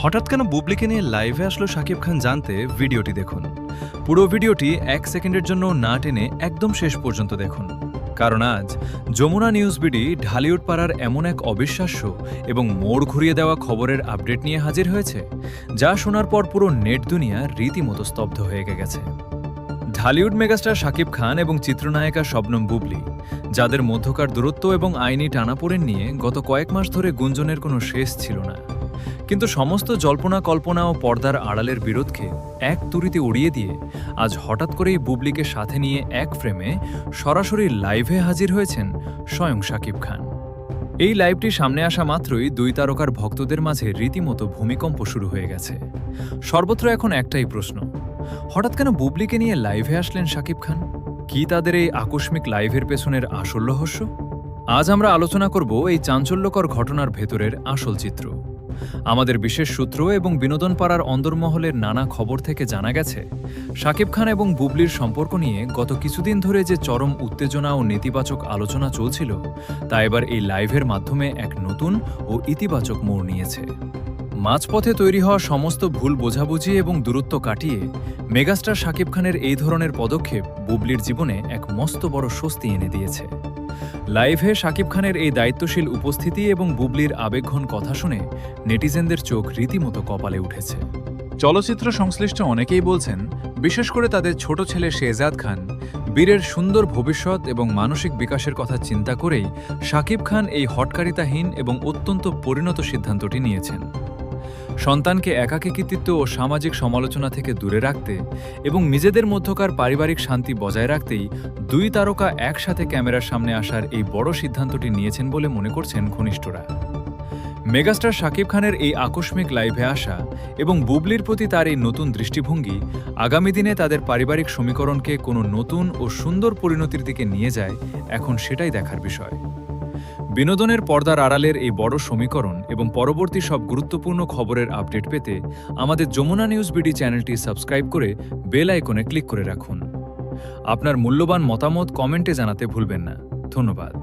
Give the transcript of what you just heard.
হঠাৎ কেন বুবলিকে নিয়ে লাইভে আসলো শাকিব খান জানতে ভিডিওটি দেখুন। পুরো ভিডিওটি 1 সেকেন্ডের জন্য না টেনে একদম শেষ পর্যন্ত দেখুন, কারণ আজ যমুনা নিউজ বিডি ঢালিউড পাড়ার এমন এক অবিশ্বাস্য এবং মোড় ঘুরিয়ে দেওয়া খবরের আপডেট নিয়ে হাজির হয়েছে, যা শোনার পর পুরো নেট দুনিয়া রীতিমতো স্তব্ধ হয়ে গেছে। ঢালিউড মেগাস্টার শাকিব খান এবং চিত্রনায়িকা শবনম বুবলি, যাদের মধ্যকার দূরত্ব এবং আইনি টানাপোড়েন নিয়ে গত কয়েক মাস ধরে গুঞ্জনের কোনো শেষ ছিল না, কিন্তু সমস্ত জল্পনা কল্পনা ও পর্দার আড়ালের বিরোধকে এক তুড়িতে উড়িয়ে দিয়ে আজ হঠাৎ করেই বুবলিকে সাথে নিয়ে এক ফ্রেমে সরাসরি লাইভে হাজির হয়েছেন স্বয়ং শাকিব খান। এই লাইভটি সামনে আসা মাত্রই দুই তারকার ভক্তদের মাঝে রীতিমতো ভূমিকম্প শুরু হয়ে গেছে। সর্বত্র এখন একটাই প্রশ্ন, হঠাৎ কেন বুবলিকে নিয়ে লাইভে আসলেন শাকিব খান? কি তাদের এই আকস্মিক লাইভের পেছনের আসল রহস্য? আজ আমরা আলোচনা করব এই চাঞ্চল্যকর ঘটনার ভেতরের আসল চিত্র। আমাদের বিশেষ সূত্র এবং বিনোদন পাড়ার অন্দরমহলের নানা খবর থেকে জানা গেছে, শাকিব খান এবং বুবলির সম্পর্ক নিয়ে গত কিছুদিন ধরে যে চরম উত্তেজনা ও নেতিবাচক আলোচনা চলছিল, তা এবার এই লাইভের মাধ্যমে এক নতুন ও ইতিবাচক মোড় নিয়েছে। মাঝপথে তৈরি হওয়া সমস্ত ভুল বোঝাবুঝি এবং দূরত্ব কাটিয়ে মেগাস্টার শাকিব খানের এই ধরনের পদক্ষেপ বুবলির জীবনে এক মস্ত বড় স্বস্তি এনে দিয়েছে। লাইভে শাকিব খানের এই দায়িত্বশীল উপস্থিতি এবং বুবলির আবেগঘন কথা শুনে নেটিজেনদের চোখ রীতিমতো কপালে উঠেছে। চলচ্চিত্র সংশ্লিষ্ট অনেকেই বলছেন, বিশেষ করে তাদের ছোট ছেলে শেহজাদ খান বীরের সুন্দর ভবিষ্যৎ এবং মানসিক বিকাশের কথা চিন্তা করেই শাকিব খান এই হটকারিতাহীন এবং অত্যন্ত পরিণত সিদ্ধান্তটি নিয়েছেন। সন্তানকে একাকিত্ব ও সামাজিক সমালোচনা থেকে দূরে রাখতে এবং নিজেদের মধ্যকার পারিবারিক শান্তি বজায় রাখতেই দুই তারকা একসাথে ক্যামেরার সামনে আসার এই বড় সিদ্ধান্তটি নিয়েছেন বলে মনে করছেন ঘনিষ্ঠরা। মেগাস্টার শাকিব খানের এই আকস্মিক লাইভে আসা এবং বুবলির প্রতি তার এই নতুন দৃষ্টিভঙ্গি আগামী দিনে তাদের পারিবারিক সমীকরণকে কোনো নতুন ও সুন্দর পরিণতির দিকে নিয়ে যায়, এখন সেটাই দেখার বিষয়। বিনোদনের পর্দার আড়ালের এই বড় সমীকরণ এবং পরবর্তী সব গুরুত্বপূর্ণ খবরের আপডেট পেতে আমাদের যমুনা নিউজ বিডি চ্যানেলটি সাবস্ক্রাইব করে বেল আইকনে ক্লিক করে রাখুন। আপনার মূল্যবান মতামত কমেন্টে জানাতে ভুলবেন না। ধন্যবাদ।